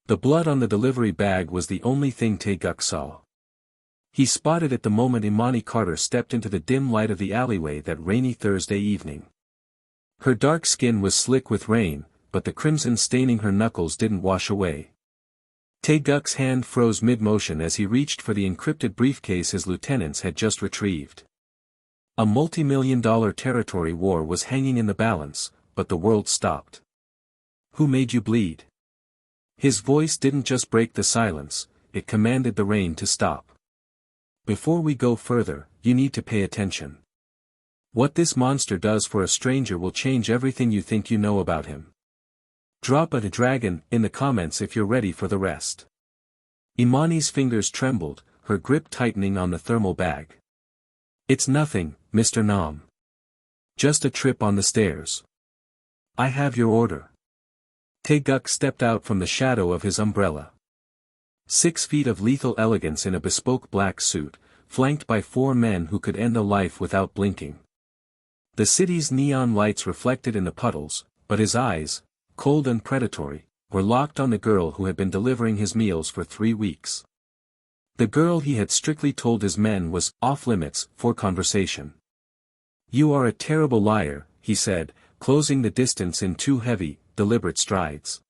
The blood on the delivery bag was the only thing Tae-guk saw. He spotted it the moment Imani Carter stepped into the dim light of the alleyway that rainy Thursday evening. Her dark skin was slick with rain, but the crimson staining her knuckles didn't wash away. Tae-guk's hand froze mid-motion as he reached for the encrypted briefcase his lieutenants had just retrieved. A multi-million-dollar territory war was hanging in the balance, but the world stopped. "Who made you bleed?" His voice didn't just break the silence, it commanded the rain to stop. "Before we go further, you need to pay attention. What this monster does for a stranger will change everything you think you know about him. Drop a dragon in the comments if you're ready for the rest." Imani's fingers trembled, her grip tightening on the thermal bag. "It's nothing, Mr. Nam. Just a trip on the stairs. I have your order." Tae-guk stepped out from the shadow of his umbrella. 6 feet of lethal elegance in a bespoke black suit, flanked by 4 men who could end a life without blinking. The city's neon lights reflected in the puddles, but his eyes, cold and predatory, were locked on the girl who had been delivering his meals for 3 weeks. The girl he had strictly told his men was off-limits for conversation. "You are a terrible liar," he said, closing the distance in 2 heavy, deliberate strides.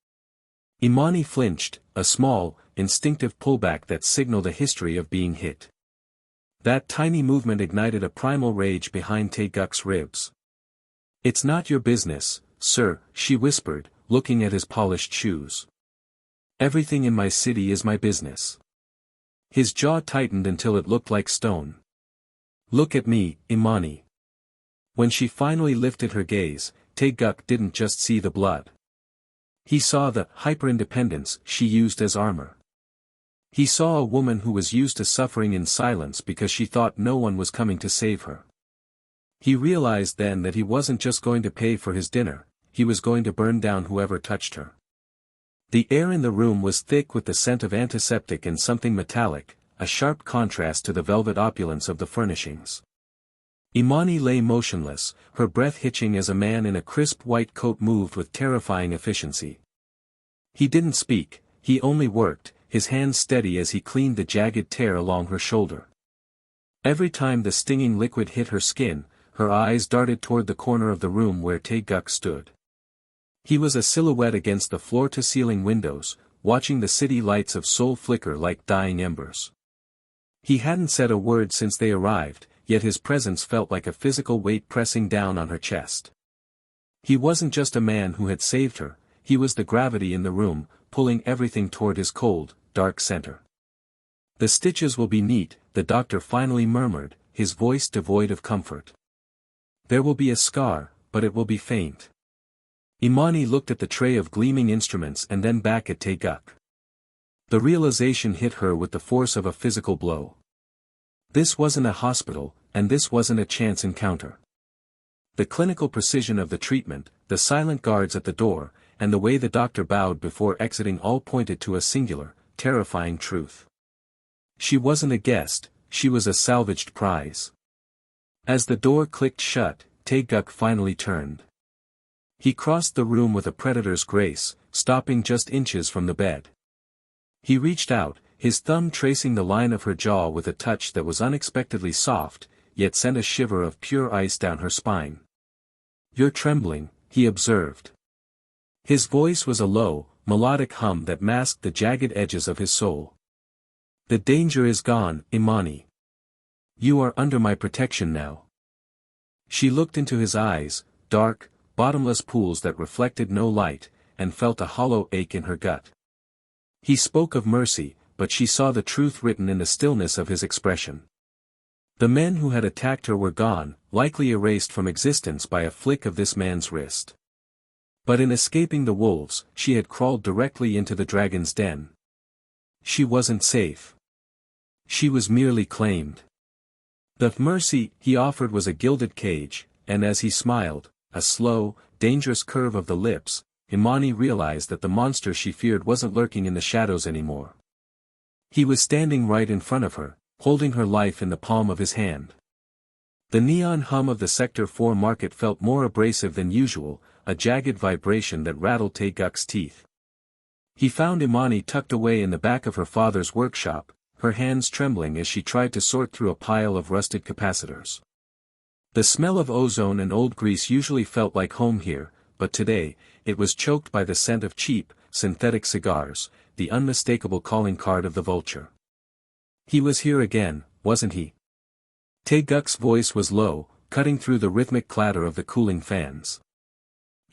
Imani flinched, a small, instinctive pullback that signaled a history of being hit. That tiny movement ignited a primal rage behind Tae-guk's ribs. "It's not your business, sir," she whispered, looking at his polished shoes. "Everything in my city is my business." His jaw tightened until it looked like stone. "Look at me, Imani." When she finally lifted her gaze, Tae-guk didn't just see the blood. He saw the hyper-independence she used as armor. He saw a woman who was used to suffering in silence because she thought no one was coming to save her. He realized then that he wasn't just going to pay for his dinner, he was going to burn down whoever touched her. The air in the room was thick with the scent of antiseptic and something metallic, a sharp contrast to the velvet opulence of the furnishings. Imani lay motionless, her breath hitching as a man in a crisp white coat moved with terrifying efficiency. He didn't speak, he only worked, his hands steady as he cleaned the jagged tear along her shoulder. Every time the stinging liquid hit her skin, her eyes darted toward the corner of the room where Tae-guk stood. He was a silhouette against the floor-to-ceiling windows, watching the city lights of Seoul flicker like dying embers. He hadn't said a word since they arrived, yet his presence felt like a physical weight pressing down on her chest. He wasn't just a man who had saved her, he was the gravity in the room, pulling everything toward his cold, dark center. "The stitches will be neat," the doctor finally murmured, his voice devoid of comfort. "There will be a scar, but it will be faint." Imani looked at the tray of gleaming instruments and then back at Tae-guk. The realization hit her with the force of a physical blow. This wasn't a hospital, and this wasn't a chance encounter. The clinical precision of the treatment, the silent guards at the door, and the way the doctor bowed before exiting all pointed to a singular, terrifying truth. She wasn't a guest, she was a salvaged prize. As the door clicked shut, Tae-guk finally turned. He crossed the room with a predator's grace, stopping just inches from the bed. He reached out, his thumb tracing the line of her jaw with a touch that was unexpectedly soft, yet sent a shiver of pure ice down her spine. "You're trembling," he observed. His voice was a low, melodic hum that masked the jagged edges of his soul. "The danger is gone, Imani. You are under my protection now." She looked into his eyes, dark, bottomless pools that reflected no light, and felt a hollow ache in her gut. He spoke of mercy, but she saw the truth written in the stillness of his expression. The men who had attacked her were gone, likely erased from existence by a flick of this man's wrist. But in escaping the wolves, she had crawled directly into the dragon's den. She wasn't safe. She was merely claimed. The mercy he offered was a gilded cage, and as he smiled, a slow, dangerous curve of the lips, Imani realized that the monster she feared wasn't lurking in the shadows anymore. He was standing right in front of her, holding her life in the palm of his hand. The neon hum of the Sector 4 market felt more abrasive than usual, a jagged vibration that rattled Tae-guk's teeth. He found Imani tucked away in the back of her father's workshop, her hands trembling as she tried to sort through a pile of rusted capacitors. The smell of ozone and old grease usually felt like home here, but today, it was choked by the scent of cheap, synthetic cigars, the unmistakable calling card of the vulture. He was here again, wasn't he? Tae-guk's voice was low, cutting through the rhythmic clatter of the cooling fans.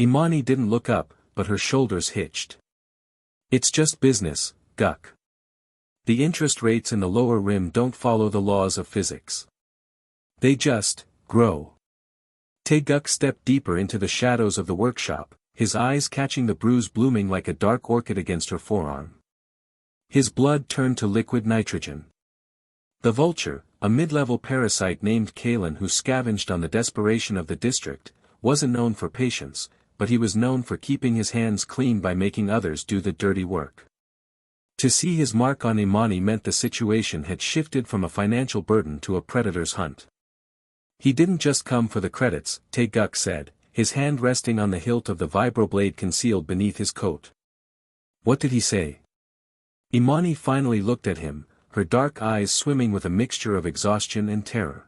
Imani didn't look up, but her shoulders hitched. It's just business, Guk. The interest rates in the lower rim don't follow the laws of physics. They just grow. Tae-guk stepped deeper into the shadows of the workshop, his eyes catching the bruise blooming like a dark orchid against her forearm. His blood turned to liquid nitrogen. The vulture, a mid-level parasite named Kalen who scavenged on the desperation of the district, wasn't known for patience, but he was known for keeping his hands clean by making others do the dirty work. To see his mark on Imani meant the situation had shifted from a financial burden to a predator's hunt. He didn't just come for the credits, Tae-guk said, his hand resting on the hilt of the vibroblade concealed beneath his coat. What did he say? Imani finally looked at him, her dark eyes swimming with a mixture of exhaustion and terror.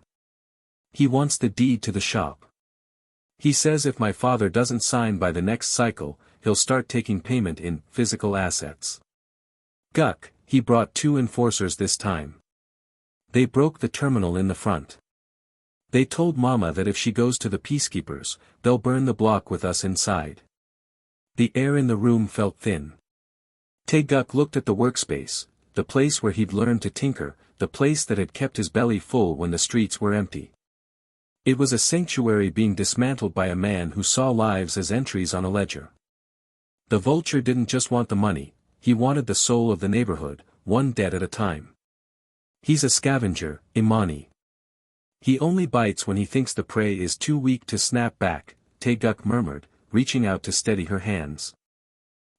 He wants the deed to the shop. He says if my father doesn't sign by the next cycle, he'll start taking payment in physical assets. Guk, he brought 2 enforcers this time. They broke the terminal in the front. They told Mama that if she goes to the peacekeepers, they'll burn the block with us inside. The air in the room felt thin. Tae-guk looked at the workspace, the place where he'd learned to tinker, the place that had kept his belly full when the streets were empty. It was a sanctuary being dismantled by a man who saw lives as entries on a ledger. The vulture didn't just want the money, he wanted the soul of the neighborhood, one debt at a time. He's a scavenger, Imani. He only bites when he thinks the prey is too weak to snap back, Tae-guk murmured, reaching out to steady her hands.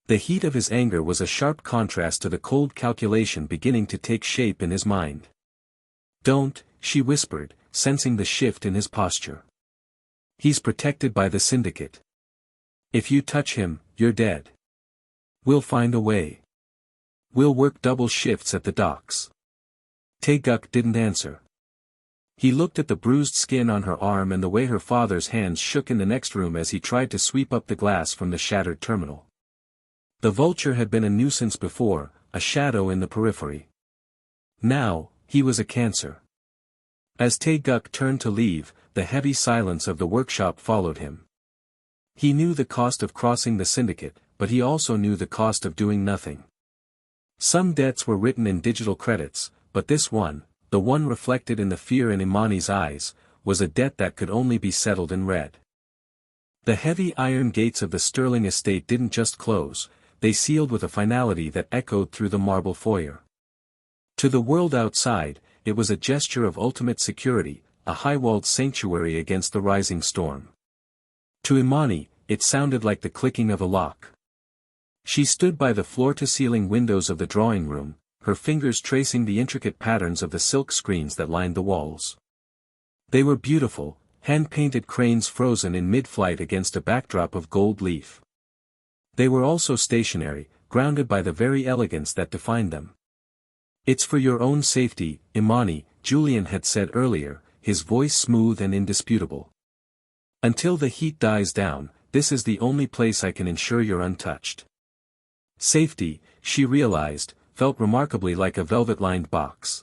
The heat of his anger was a sharp contrast to the cold calculation beginning to take shape in his mind. Don't, she whispered, sensing the shift in his posture. He's protected by the syndicate. If you touch him, you're dead. We'll find a way. We'll work double shifts at the docks. Tae-guk didn't answer. He looked at the bruised skin on her arm and the way her father's hands shook in the next room as he tried to sweep up the glass from the shattered terminal. The vulture had been a nuisance before, a shadow in the periphery. Now, he was a cancer. As Tae-guk turned to leave, the heavy silence of the workshop followed him. He knew the cost of crossing the syndicate, but he also knew the cost of doing nothing. Some debts were written in digital credits, but this one, the one reflected in the fear in Imani's eyes, was a debt that could only be settled in red. The heavy iron gates of the Sterling estate didn't just close, they sealed with a finality that echoed through the marble foyer. To the world outside, it was a gesture of ultimate security, a high-walled sanctuary against the rising storm. To Imani, it sounded like the clicking of a lock. She stood by the floor-to-ceiling windows of the drawing room, her fingers tracing the intricate patterns of the silk screens that lined the walls. They were beautiful, hand-painted cranes frozen in mid-flight against a backdrop of gold leaf. They were also stationary, grounded by the very elegance that defined them. It's for your own safety, Imani, Julian had said earlier, his voice smooth and indisputable. Until the heat dies down, this is the only place I can ensure you're untouched. Safety, she realized, felt remarkably like a velvet-lined box.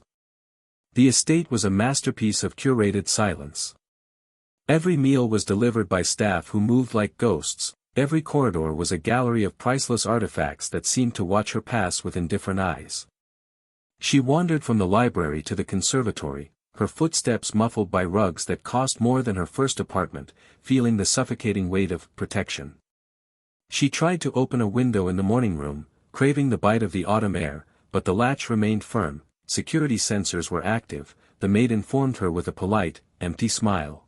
The estate was a masterpiece of curated silence. Every meal was delivered by staff who moved like ghosts, every corridor was a gallery of priceless artifacts that seemed to watch her pass with indifferent eyes. She wandered from the library to the conservatory, her footsteps muffled by rugs that cost more than her first apartment, feeling the suffocating weight of protection. She tried to open a window in the morning room, craving the bite of the autumn air, but the latch remained firm, security sensors were active, the maid informed her with a polite, empty smile.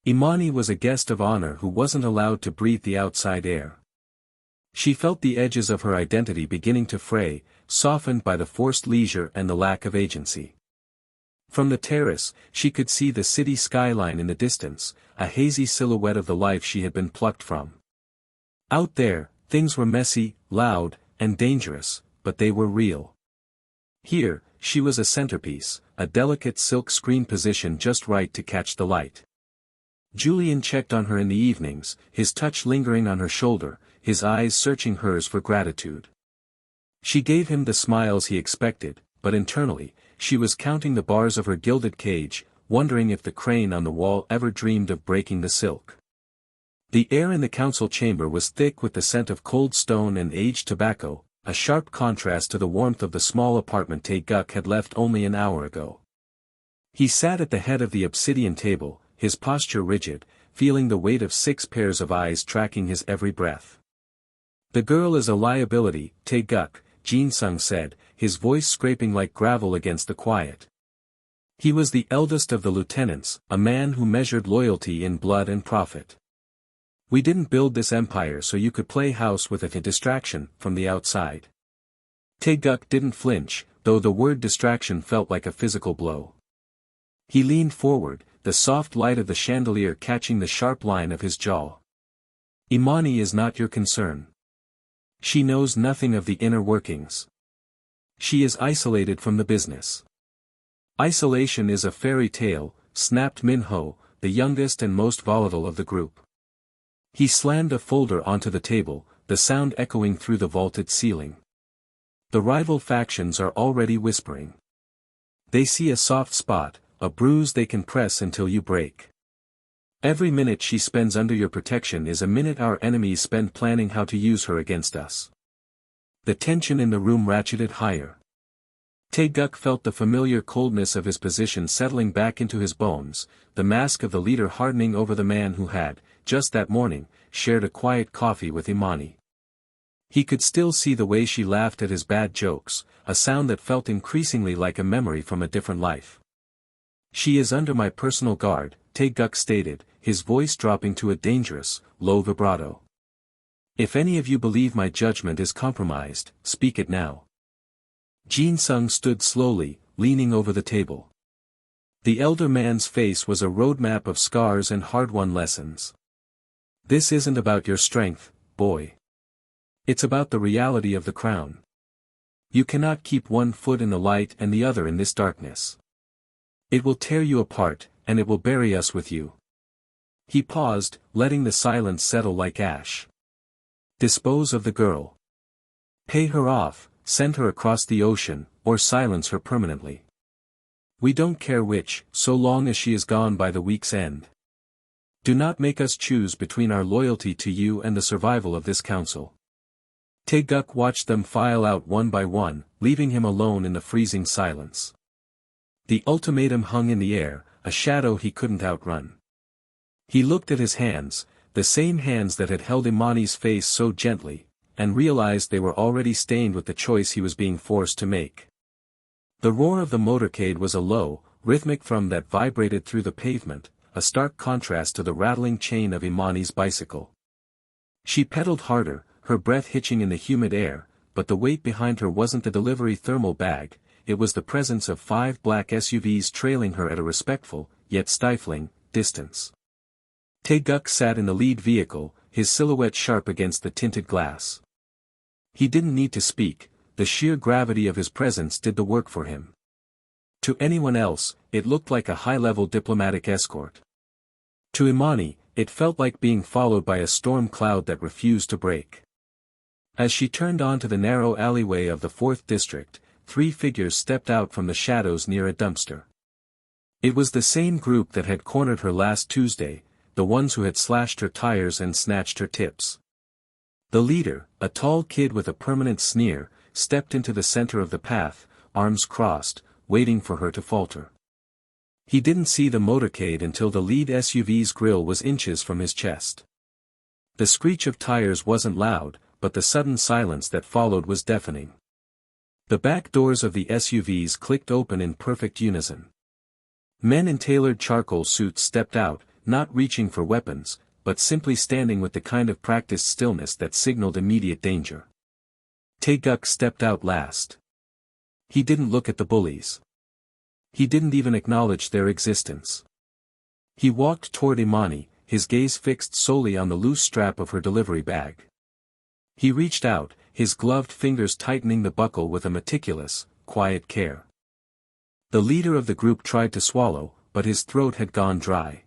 Imani was a guest of honor who wasn't allowed to breathe the outside air. She felt the edges of her identity beginning to fray, softened by the forced leisure and the lack of agency. From the terrace, she could see the city skyline in the distance, a hazy silhouette of the life she had been plucked from. Out there, things were messy, loud, and dangerous, but they were real. Here, she was a centerpiece, a delicate silk screen position just right to catch the light. Julian checked on her in the evenings, his touch lingering on her shoulder, his eyes searching hers for gratitude. She gave him the smiles he expected, but internally, she was counting the bars of her gilded cage, wondering if the crane on the wall ever dreamed of breaking the silk. The air in the council chamber was thick with the scent of cold stone and aged tobacco, a sharp contrast to the warmth of the small apartment Tae-guk had left only an hour ago. He sat at the head of the obsidian table, his posture rigid, feeling the weight of 6 pairs of eyes tracking his every breath. "The girl is a liability, Tae-guk," Jin-sung said, his voice scraping like gravel against the quiet. He was the eldest of the lieutenants, a man who measured loyalty in blood and profit. "We didn't build this empire so you could play house with it, a distraction from the outside." Tae-guk didn't flinch, though the word distraction felt like a physical blow. He leaned forward, the soft light of the chandelier catching the sharp line of his jaw. "Imani is not your concern. She knows nothing of the inner workings. She is isolated from the business." "Isolation is a fairy tale," snapped Min-ho, the youngest and most volatile of the group. He slammed a folder onto the table, the sound echoing through the vaulted ceiling. "The rival factions are already whispering. They see a soft spot, a bruise they can press until you break. Every minute she spends under your protection is a minute our enemies spend planning how to use her against us." The tension in the room ratcheted higher. Tae-guk felt the familiar coldness of his position settling back into his bones, the mask of the leader hardening over the man who had, just that morning, shared a quiet coffee with Imani. He could still see the way she laughed at his bad jokes, a sound that felt increasingly like a memory from a different life. "She is under my personal guard," Tae-guk stated, his voice dropping to a dangerous, low vibrato. "If any of you believe my judgment is compromised, speak it now." Jin-sung stood slowly, leaning over the table. The elder man's face was a roadmap of scars and hard-won lessons. "This isn't about your strength, boy. It's about the reality of the crown. You cannot keep one foot in the light and the other in this darkness. It will tear you apart, and it will bury us with you." He paused, letting the silence settle like ash. "Dispose of the girl. Pay her off, send her across the ocean, or silence her permanently. We don't care which, so long as she is gone by the week's end. Do not make us choose between our loyalty to you and the survival of this council." Tae-guk watched them file out one by one, leaving him alone in the freezing silence. The ultimatum hung in the air, a shadow he couldn't outrun. He looked at his hands, the same hands that had held Imani's face so gently, and realized they were already stained with the choice he was being forced to make. The roar of the motorcade was a low, rhythmic thrum that vibrated through the pavement, a stark contrast to the rattling chain of Imani's bicycle. She pedaled harder, her breath hitching in the humid air, but the weight behind her wasn't the delivery thermal bag, it was the presence of 5 black SUVs trailing her at a respectful, yet stifling, distance. Tae-guk sat in the lead vehicle, his silhouette sharp against the tinted glass. He didn't need to speak, the sheer gravity of his presence did the work for him. To anyone else, it looked like a high-level diplomatic escort. To Imani, it felt like being followed by a storm cloud that refused to break. As she turned onto the narrow alleyway of the 4th District, 3 figures stepped out from the shadows near a dumpster. It was the same group that had cornered her last Tuesday, the ones who had slashed her tires and snatched her tips. The leader, a tall kid with a permanent sneer, stepped into the center of the path, arms crossed, waiting for her to falter. He didn't see the motorcade until the lead SUV's grille was inches from his chest. The screech of tires wasn't loud, but the sudden silence that followed was deafening. The back doors of the SUVs clicked open in perfect unison. Men in tailored charcoal suits stepped out, not reaching for weapons, but simply standing with the kind of practiced stillness that signaled immediate danger. Tae-guk stepped out last. He didn't look at the bullies. He didn't even acknowledge their existence. He walked toward Imani, his gaze fixed solely on the loose strap of her delivery bag. He reached out, his gloved fingers tightening the buckle with a meticulous, quiet care. The leader of the group tried to swallow, but his throat had gone dry.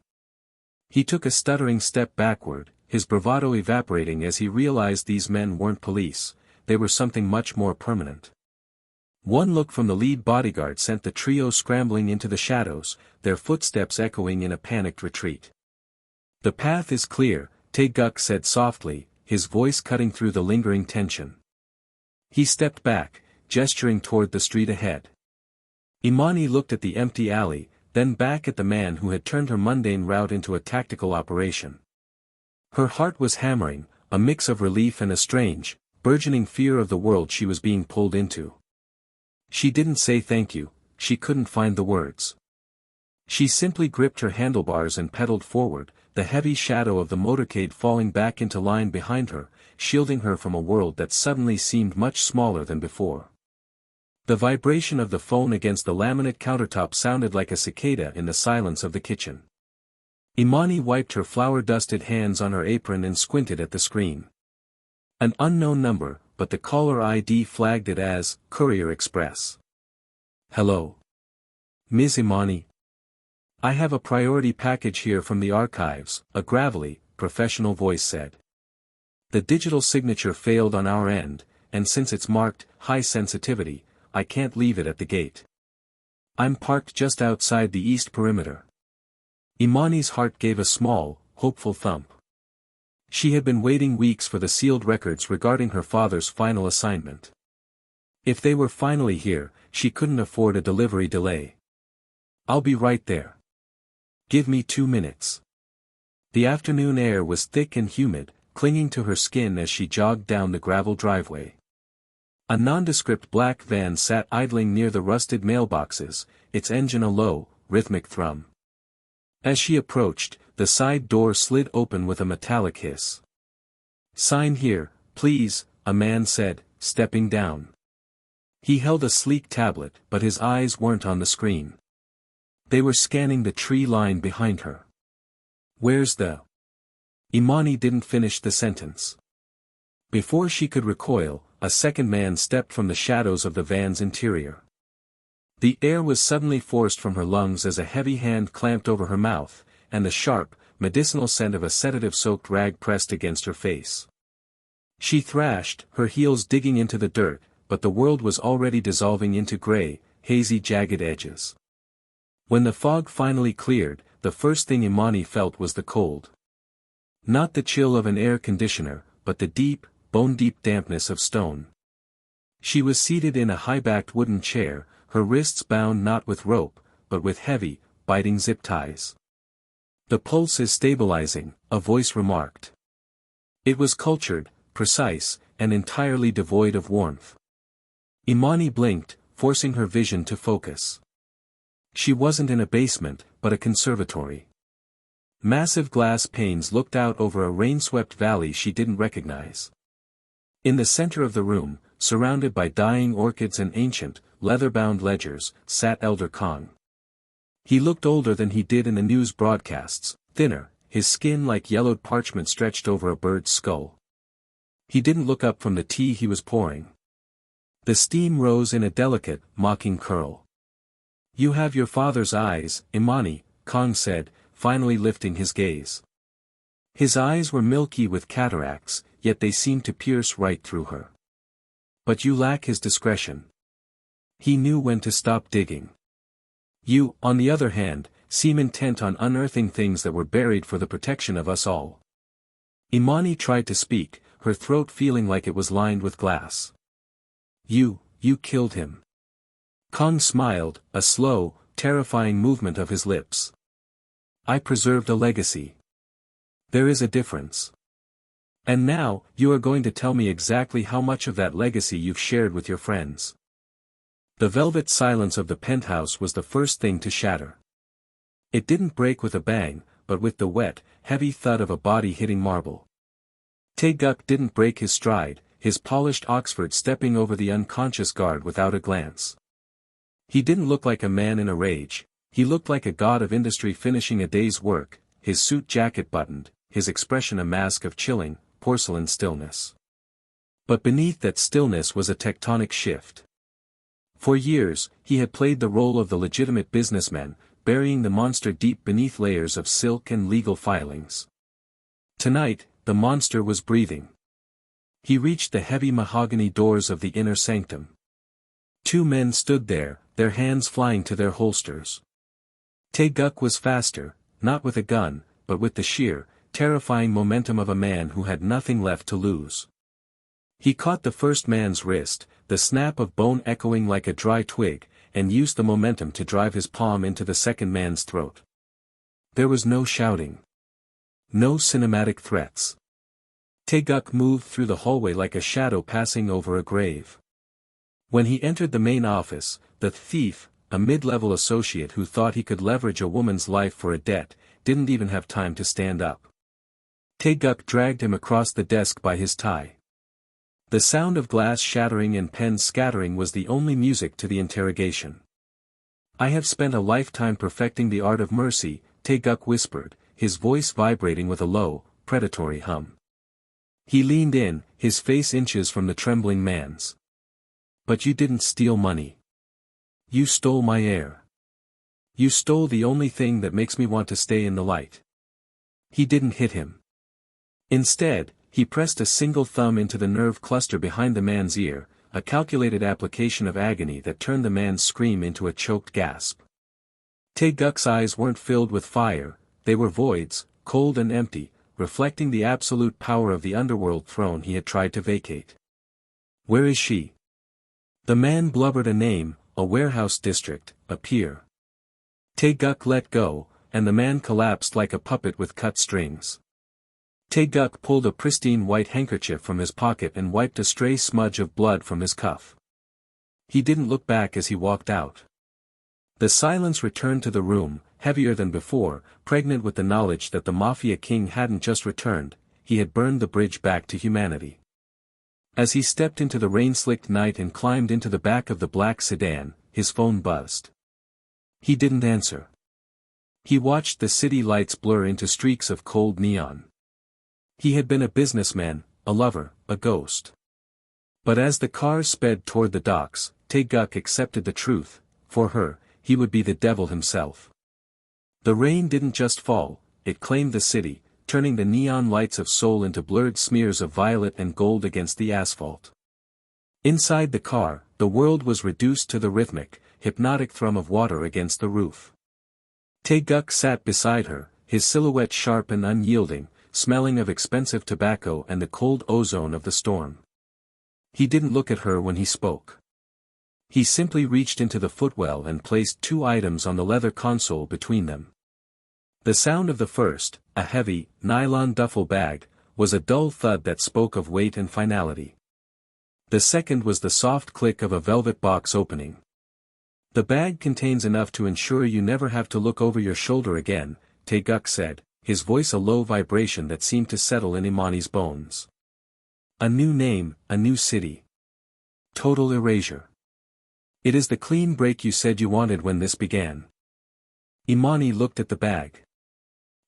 He took a stuttering step backward, his bravado evaporating as he realized these men weren't police, they were something much more permanent. One look from the lead bodyguard sent the trio scrambling into the shadows, their footsteps echoing in a panicked retreat. "The path is clear," Tae-guk said softly, his voice cutting through the lingering tension. He stepped back, gesturing toward the street ahead. Imani looked at the empty alley, then back at the man who had turned her mundane route into a tactical operation. Her heart was hammering, a mix of relief and a strange, burgeoning fear of the world she was being pulled into. She didn't say thank you, she couldn't find the words. She simply gripped her handlebars and pedaled forward, the heavy shadow of the motorcade falling back into line behind her, shielding her from a world that suddenly seemed much smaller than before. The vibration of the phone against the laminate countertop sounded like a cicada in the silence of the kitchen. Imani wiped her flour-dusted hands on her apron and squinted at the screen. An unknown number, but the caller ID flagged it as Courier Express. "Hello. Ms. Imani. I have a priority package here from the archives," a gravelly, professional voice said. "The digital signature failed on our end, and since it's marked high sensitivity, I can't leave it at the gate. I'm parked just outside the east perimeter." Imani's heart gave a small, hopeful thump. She had been waiting weeks for the sealed records regarding her father's final assignment. If they were finally here, she couldn't afford a delivery delay. "I'll be right there. Give me 2 minutes." The afternoon air was thick and humid, clinging to her skin as she jogged down the gravel driveway. A nondescript black van sat idling near the rusted mailboxes, its engine a low, rhythmic thrum. As she approached, the side door slid open with a metallic hiss. "Sign here, please," a man said, stepping down. He held a sleek tablet, but his eyes weren't on the screen. They were scanning the tree line behind her. "Where's the—" Imani didn't finish the sentence. Before she could recoil, a second man stepped from the shadows of the van's interior. The air was suddenly forced from her lungs as a heavy hand clamped over her mouth, and the sharp, medicinal scent of a sedative-soaked rag pressed against her face. She thrashed, her heels digging into the dirt, but the world was already dissolving into gray, hazy jagged edges. When the fog finally cleared, the first thing Imani felt was the cold. Not the chill of an air conditioner, but the deep, bone-deep dampness of stone. She was seated in a high-backed wooden chair, her wrists bound not with rope, but with heavy, biting zip ties. "The pulse is stabilizing," a voice remarked. It was cultured, precise, and entirely devoid of warmth. Imani blinked, forcing her vision to focus. She wasn't in a basement, but a conservatory. Massive glass panes looked out over a rain-swept valley she didn't recognize. In the center of the room, surrounded by dying orchids and ancient, leather-bound ledgers, sat Elder Kong. He looked older than he did in the news broadcasts, thinner, his skin like yellowed parchment stretched over a bird's skull. He didn't look up from the tea he was pouring. The steam rose in a delicate, mocking curl. "You have your father's eyes, Imani," Kong said, finally lifting his gaze. His eyes were milky with cataracts, yet they seemed to pierce right through her. "But you lack his discretion." He knew when to stop digging. "You, on the other hand, seem intent on unearthing things that were buried for the protection of us all." Imani tried to speak, her throat feeling like it was lined with glass. You killed him." Kong smiled, a slow, terrifying movement of his lips. "I preserved a legacy. There is a difference. And now, you are going to tell me exactly how much of that legacy you've shared with your friends." The velvet silence of the penthouse was the first thing to shatter. It didn't break with a bang, but with the wet, heavy thud of a body hitting marble. Tae-guk didn't break his stride, his polished Oxford stepping over the unconscious guard without a glance. He didn't look like a man in a rage, he looked like a god of industry finishing a day's work, his suit jacket buttoned, his expression a mask of chilling, porcelain stillness. But beneath that stillness was a tectonic shift. For years, he had played the role of the legitimate businessman, burying the monster deep beneath layers of silk and legal filings. Tonight, the monster was breathing. He reached the heavy mahogany doors of the inner sanctum. Two men stood there, their hands flying to their holsters. Tae-guk was faster, not with a gun, but with the sheer, terrifying momentum of a man who had nothing left to lose. He caught the first man's wrist, the snap of bone echoing like a dry twig, and used the momentum to drive his palm into the second man's throat. There was no shouting. No cinematic threats. Tae-guk moved through the hallway like a shadow passing over a grave. When he entered the main office, the thief, a mid-level associate who thought he could leverage a woman's life for a debt, didn't even have time to stand up. Tae-guk dragged him across the desk by his tie. The sound of glass shattering and pens scattering was the only music to the interrogation. "I have spent a lifetime perfecting the art of mercy," Tae-guk whispered, his voice vibrating with a low, predatory hum. He leaned in, his face inches from the trembling man's. "But you didn't steal money. You stole my air. You stole the only thing that makes me want to stay in the light." He didn't hit him. Instead, he pressed a single thumb into the nerve cluster behind the man's ear, a calculated application of agony that turned the man's scream into a choked gasp. Tae-guk's eyes weren't filled with fire, they were voids, cold and empty, reflecting the absolute power of the underworld throne he had tried to vacate. "Where is she?" The man blubbered a name, a warehouse district, a pier. Tae-guk let go, and the man collapsed like a puppet with cut strings. Tae-guk pulled a pristine white handkerchief from his pocket and wiped a stray smudge of blood from his cuff. He didn't look back as he walked out. The silence returned to the room, heavier than before, pregnant with the knowledge that the Mafia King hadn't just returned, he had burned the bridge back to humanity. As he stepped into the rain-slicked night and climbed into the back of the black sedan, his phone buzzed. He didn't answer. He watched the city lights blur into streaks of cold neon. He had been a businessman, a lover, a ghost. But as the car sped toward the docks, Tae-guk accepted the truth: for her, he would be the devil himself. The rain didn't just fall, it claimed the city, turning the neon lights of Seoul into blurred smears of violet and gold against the asphalt. Inside the car, the world was reduced to the rhythmic, hypnotic thrum of water against the roof. Tae-guk sat beside her, his silhouette sharp and unyielding, smelling of expensive tobacco and the cold ozone of the storm. He didn't look at her when he spoke. He simply reached into the footwell and placed two items on the leather console between them. The sound of the first, a heavy, nylon duffel bag, was a dull thud that spoke of weight and finality. The second was the soft click of a velvet box opening. "The bag contains enough to ensure you never have to look over your shoulder again," Tae-guk said, his voice a low vibration that seemed to settle in Imani's bones. "A new name, a new city. Total erasure. It is the clean break you said you wanted when this began." Imani looked at the bag.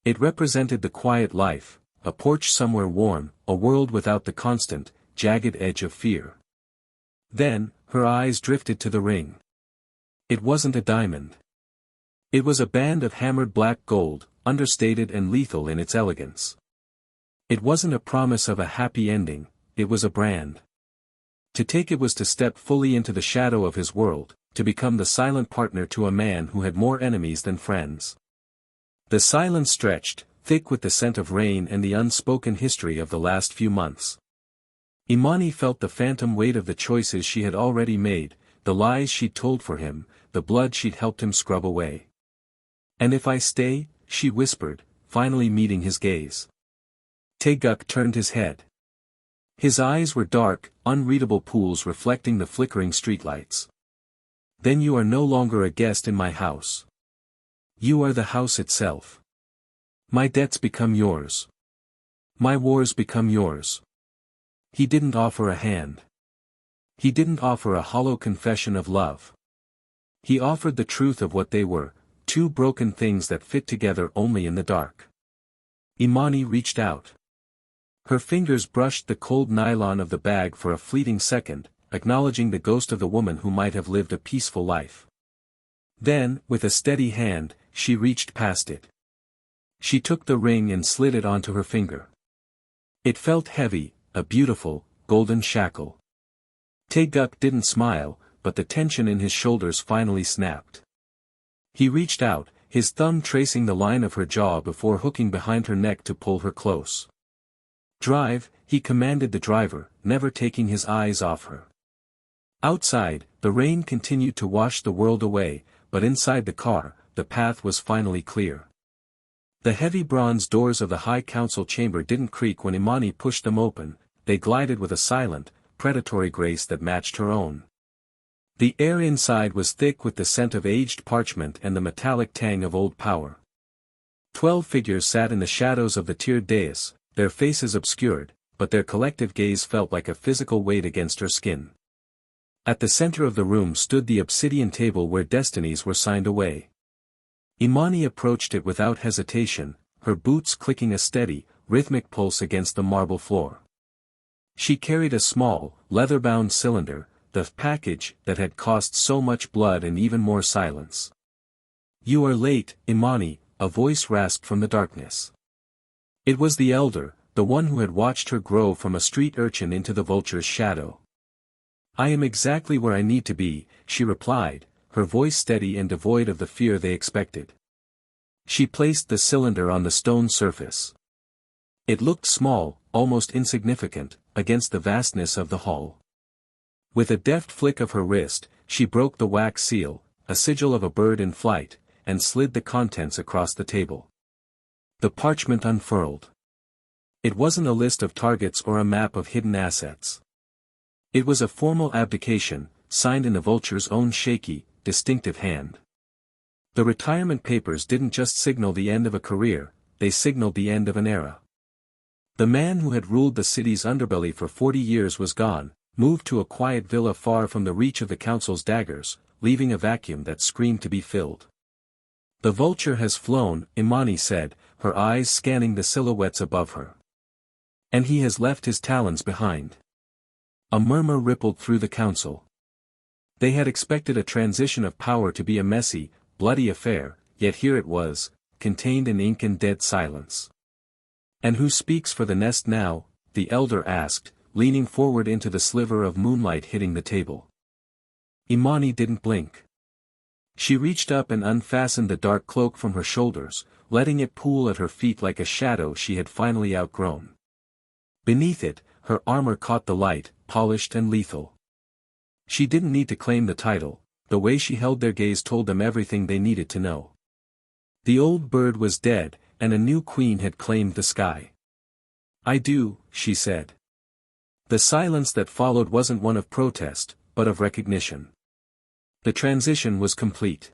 It represented the quiet life, a porch somewhere warm, a world without the constant, jagged edge of fear. Then, her eyes drifted to the ring. It wasn't a diamond. It was a band of hammered black gold, understated and lethal in its elegance. It wasn't a promise of a happy ending, it was a brand. To take it was to step fully into the shadow of his world, to become the silent partner to a man who had more enemies than friends. The silence stretched, thick with the scent of rain and the unspoken history of the last few months. Imani felt the phantom weight of the choices she had already made, the lies she'd told for him, the blood she'd helped him scrub away. "And if I stay?" she whispered, finally meeting his gaze. Tae-guk turned his head. His eyes were dark, unreadable pools reflecting the flickering streetlights. "Then you are no longer a guest in my house. You are the house itself. My debts become yours. My wars become yours." He didn't offer a hand. He didn't offer a hollow confession of love. He offered the truth of what they were, two broken things that fit together only in the dark. Imani reached out. Her fingers brushed the cold nylon of the bag for a fleeting second, acknowledging the ghost of the woman who might have lived a peaceful life. Then, with a steady hand, she reached past it. She took the ring and slid it onto her finger. It felt heavy, a beautiful, golden shackle. Tae-guk didn't smile, but the tension in his shoulders finally snapped. He reached out, his thumb tracing the line of her jaw before hooking behind her neck to pull her close. "Drive," he commanded the driver, never taking his eyes off her. Outside, the rain continued to wash the world away, but inside the car, the path was finally clear. The heavy bronze doors of the High Council chamber didn't creak when Imani pushed them open, they glided with a silent, predatory grace that matched her own. The air inside was thick with the scent of aged parchment and the metallic tang of old power. 12 figures sat in the shadows of the tiered dais, their faces obscured, but their collective gaze felt like a physical weight against her skin. At the center of the room stood the obsidian table where destinies were signed away. Imani approached it without hesitation, her boots clicking a steady, rhythmic pulse against the marble floor. She carried a small, leather-bound cylinder, the package that had cost so much blood and even more silence. "You are late, Imani," a voice rasped from the darkness. It was the elder, the one who had watched her grow from a street urchin into the vulture's shadow. "I am exactly where I need to be," she replied, her voice steady and devoid of the fear they expected. She placed the cylinder on the stone surface. It looked small, almost insignificant, against the vastness of the hall. With a deft flick of her wrist, she broke the wax seal, a sigil of a bird in flight, and slid the contents across the table. The parchment unfurled. It wasn't a list of targets or a map of hidden assets. It was a formal abdication, signed in the vulture's own shaky, distinctive hand. The retirement papers didn't just signal the end of a career, they signaled the end of an era. The man who had ruled the city's underbelly for 40 years was gone, moved to a quiet villa far from the reach of the council's daggers, leaving a vacuum that screamed to be filled. "The vulture has flown," Imani said, her eyes scanning the silhouettes above her. "And he has left his talons behind." A murmur rippled through the council. They had expected a transition of power to be a messy, bloody affair, yet here it was, contained in ink and dead silence. "And who speaks for the nest now?" the elder asked, leaning forward into the sliver of moonlight hitting the table. Imani didn't blink. She reached up and unfastened the dark cloak from her shoulders, letting it pool at her feet like a shadow she had finally outgrown. Beneath it, her armor caught the light, polished and lethal. She didn't need to claim the title, the way she held their gaze told them everything they needed to know. The old bird was dead, and a new queen had claimed the sky. "I do," she said. The silence that followed wasn't one of protest, but of recognition. The transition was complete.